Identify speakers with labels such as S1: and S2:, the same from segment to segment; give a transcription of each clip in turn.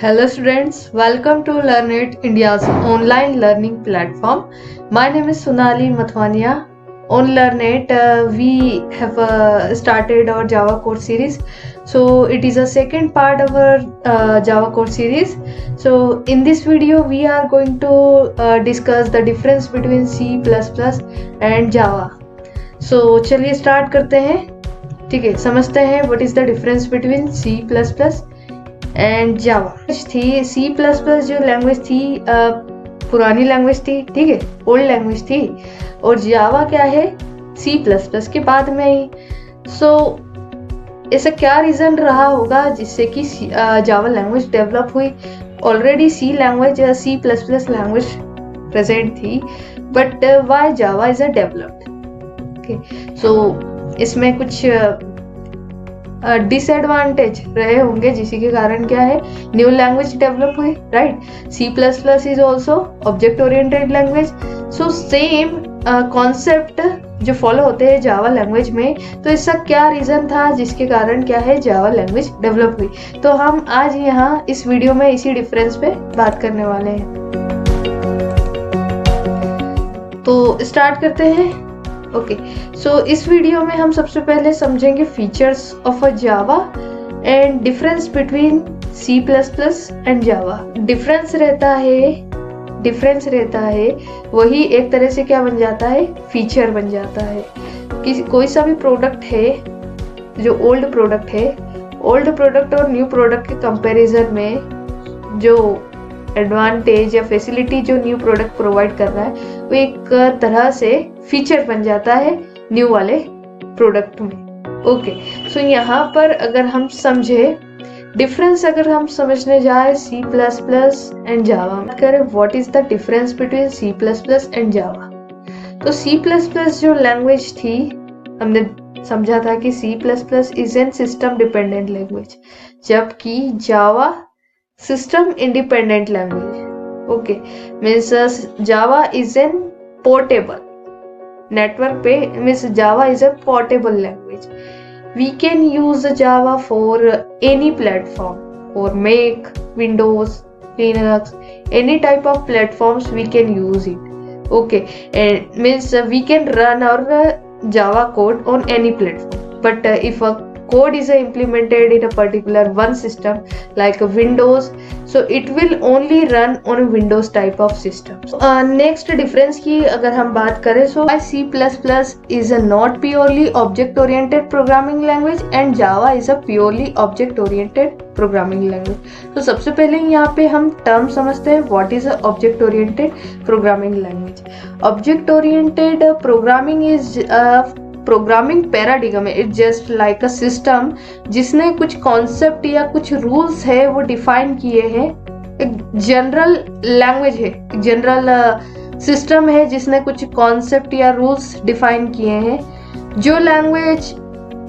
S1: Hello students, welcome to LearnIt, India's online learning platform. My name is Sonali Mathwania. On LearnIt, we have started our Java course series. So it is a second part of our Java course series. So in this video, we are going to discuss the difference between C++ and Java. So चलिए start करते हैं. ठीक है, समझते हैं what is the difference between C++ and Java थी। C plus plus जो language थी पुरानी लैंग्वेज थी, ठीक है, ओल्ड लैंग्वेज थी। और जावा क्या है, सी प्लस प्लस के बाद में ही। सो ऐसा क्या रीजन रहा होगा जिससे कि जावा लैंग्वेज डेवलप हुई। Already C language C plus plus language present थी, but why Java is a developed. So इसमें कुछ डिसएडवांटेज रहे होंगे, जिसी के कारण क्या है, न्यू लैंग्वेज डेवलप हुई, right. C plus plus is also object oriented language. So same concept जो फॉलो होते हैं जावा लैंग्वेज में। तो इसका क्या रीजन था जिसके कारण क्या है, जावा लैंग्वेज डेवलप हुई। तो हम आज यहाँ इस वीडियो में इसी डिफरेंस पे बात करने वाले हैं। तो स्टार्ट करते हैं। ओके, सो इस वीडियो में हम सबसे पहले समझेंगे features of a Java and difference between C plus plus and Java. Difference रहता है वही एक तरह से क्या बन जाता है, फीचर बन जाता है। कि कोई सा भी प्रोडक्ट है जो ओल्ड प्रोडक्ट है, ओल्ड प्रोडक्ट और न्यू प्रोडक्ट के कंपैरिजन में जो एडवांटेज या फैसिलिटी जो न्यू प्रोडक्ट प्रोवाइड कर रहा है, वो एक तरह से फीचर बन जाता है न्यू वाले प्रोडक्ट में। ओके, सो यहाँ पर अगर हम समझे डिफरेंस, अगर हम समझने जाए C plus plus and Java करें, what is the difference between C plus plus and Java. तो सी प्लस प्लस जो लैंग्वेज थी, हमने समझा था कि C plus plus is an system dependent language, जबकि Java system independent language. Okay, means Java is an portable network पे, means Java is a portable language. We can use Java for any platform, for Mac, Windows, Linux, any type of platforms we can use it. Okay, means we can run our Java code on any platform, but if a code is implemented in a particular one system like Windows, so it will only run on a Windows type of system. Next difference की अगर हम बात करें, so C++ is a not purely object oriented programming language and Java is a purely object oriented programming language. तो सबसे पहले यहाँ पे हम टर्म समझते हैं, what is a object oriented programming language. Object oriented programming is programming paradigm है। It's just like a system जिसने कुछ कॉन्सेप्ट या कुछ रूल्स है वो डिफाइन किए हैं। एक जनरल लैंग्वेज है, एक जनरल सिस्टम है जिसने कुछ कॉन्सेप्ट या रूल्स डिफाइन किए हैं। जो लैंग्वेज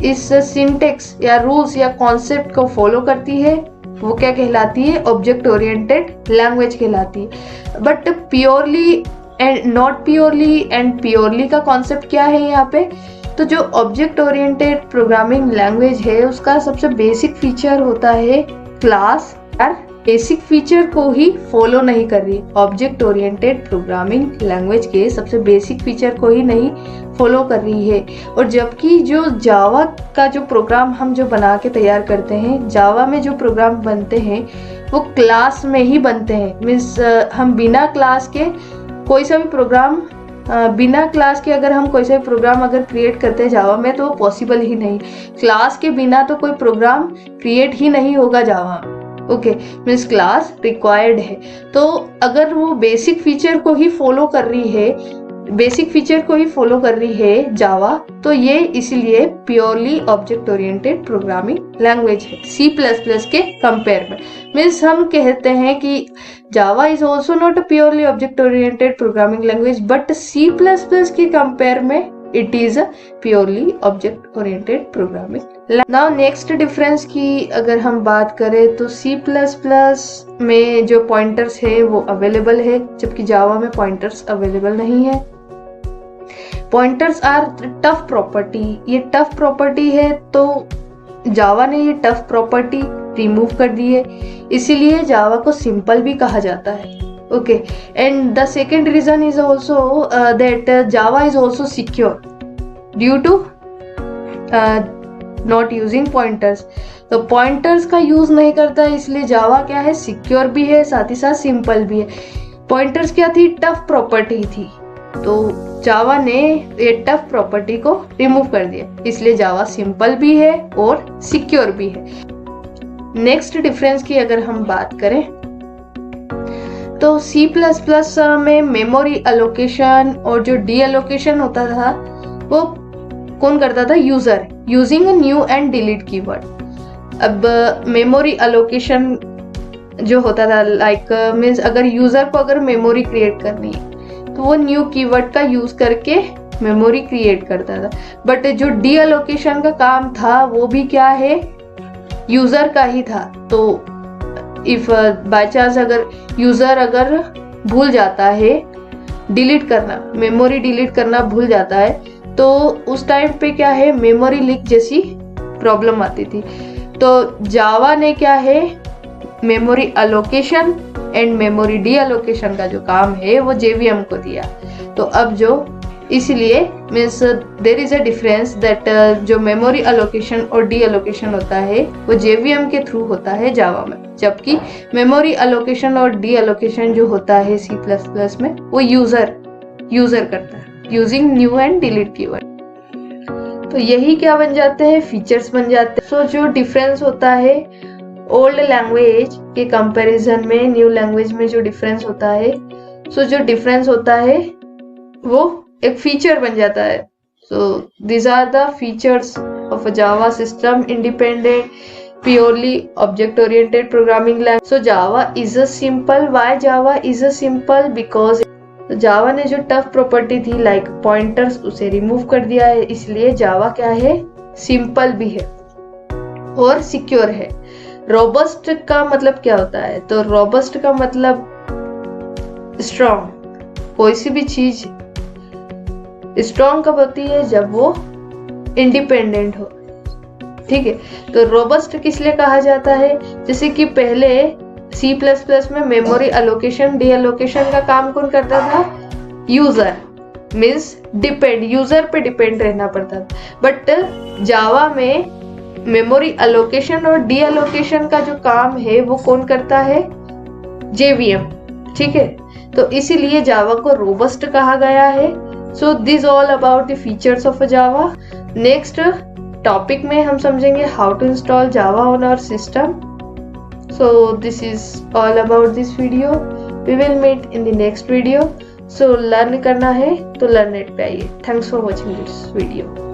S1: इस सिंटेक्स या रूल्स या कॉन्सेप्ट को फॉलो करती है वो क्या कहलाती है, ऑब्जेक्ट ओरिएंटेड लैंग्वेज कहलाती है। But purely and not purely and purely का कॉन्सेप्ट क्या है यहाँ पे, तो जो ऑब्जेक्ट ओरिएंटेड प्रोग्रामिंग लैंग्वेज है उसका सबसे बेसिक फीचर होता है क्लास। यार बेसिक फीचर को ही फॉलो नहीं कर रही, ऑब्जेक्ट ओरिएंटेड प्रोग्रामिंग लैंग्वेज के सबसे बेसिक फीचर को ही नहीं फॉलो कर रही है। और जबकि जो जावा का जो प्रोग्राम हम जो बना के तैयार करते हैं, जावा में जो प्रोग्राम बनते हैं वो क्लास में ही बनते हैं। मीन्स हम बिना क्लास के कोई सा भी प्रोग्राम, बिना क्लास के अगर हम कोई सा भी प्रोग्राम अगर क्रिएट करते हैं जावा में, तो वो पॉसिबल ही नहीं। क्लास के बिना तो कोई प्रोग्राम क्रिएट ही नहीं होगा जावा। ओके, मीन्स क्लास रिक्वायर्ड है। तो अगर वो बेसिक फीचर को ही फॉलो कर रही है जावा, तो ये इसीलिए purely object oriented programming language है सी प्लस प्लस के कंपेयर में। मीन्स हम कहते हैं कि Java is also not a purely object oriented programming language, but C plus plus के कंपेयर में it is a purely object oriented programming. Now next difference की अगर हम बात करें, तो सी प्लस प्लस में जो पॉइंटर्स है वो अवेलेबल है, जबकि जावा में पॉइंटर्स अवेलेबल नहीं है। पॉइंटर्स आर टफ प्रॉपर्टी, ये टफ प्रॉपर्टी है, तो जावा ने ये टफ प्रॉपर्टी रिमूव कर दिए, इसीलिए जावा को सिंपल भी कहा जाता है। Okay, and the second reason is also that Java is also secure due to not using pointers. तो पॉइंटर्स का यूज नहीं करता, इसलिए जावा क्या है, सिक्योर भी है, साथ ही साथ सिंपल भी है। पॉइंटर्स क्या थी, टफ प्रॉपर्टी थी, तो जावा ने ये टफ प्रॉपर्टी को रिमूव कर दिया, इसलिए जावा सिंपल भी है और सिक्योर भी है। नेक्स्ट डिफरेंस की अगर हम बात करें तो C++ में मेमोरी अलोकेशन और जो डी अलोकेशन होता था वो कौन करता था, user, using a new and delete keyword. अब मेमोरी अलोकेशन जो होता था लाइक मीन्स अगर यूजर को अगर मेमोरी क्रिएट करनी है तो वो न्यू कीवर्ड का यूज करके मेमोरी क्रिएट करता था। बट जो डी अलोकेशन का काम था वो भी क्या है, यूजर का ही था। तो इफ बाय चांस अगर यूजर अगर भूल जाता है डिलीट करना, मेमोरी डिलीट करना भूल जाता है, तो उस टाइम पे क्या है, मेमोरी लीक जैसी प्रॉब्लम आती थी। तो जावा ने क्या है, memory allocation and memory D allocation का जो काम है वो जेवीएम को दिया। तो अब जो इसलिए means there is a difference that जो मेमोरी अलोकेशन और डी अलोकेशन होता है वो जेवीएम के थ्रू होता है जावा में, जबकि मेमोरी अलोकेशन और डी अलोकेशन जो होता है C++ में वो यूजर करता है using new and delete keyword. तो यही क्या बन जाते हैं, फीचर्स बन जाते हैं। सो जो डिफरेंस होता है ओल्ड लैंग्वेज के कंपैरिजन में न्यू लैंग्वेज में जो डिफरेंस होता है, सो जो डिफरेंस होता है वो एक फीचर बन जाता है। So this are the features of a Java system independent purely object oriented programming language. So Java is a simple, why Java is a simple, because Java ने जो टफ प्रॉपर्टी थी लाइक पॉइंटर्स उसे remove कर दिया है, इसलिए जावा क्या है, सिंपल भी है और सिक्योर है। रोबस्ट का मतलब क्या होता है, तो रोबस्ट का मतलब स्ट्रॉन्ग। कोई सी भी चीज स्ट्रॉन्ग कब होती है, जब वो इंडिपेंडेंट हो, ठीक है। तो रोबस्ट किस लिए कहा जाता है, जैसे कि पहले C++ में मेमोरी अलोकेशन डी अलोकेशन का काम कौन करता था, यूजर, मीन्स यूजर पे डिपेंड रहना पड़ता था। बट जावा में मेमोरी अलोकेशन और डी अलोकेशन का जो काम है वो कौन करता है, जेवीएम, ठीक है। तो इसीलिए जावा को रोबस्ट कहा गया है। So this all about the features of Java. Next topic में हम समझेंगे how to install Java on our system. So this is all about this video. We will meet in the next video. So learn करना है तो लर्नेट पे आइए। Thanks for watching this video.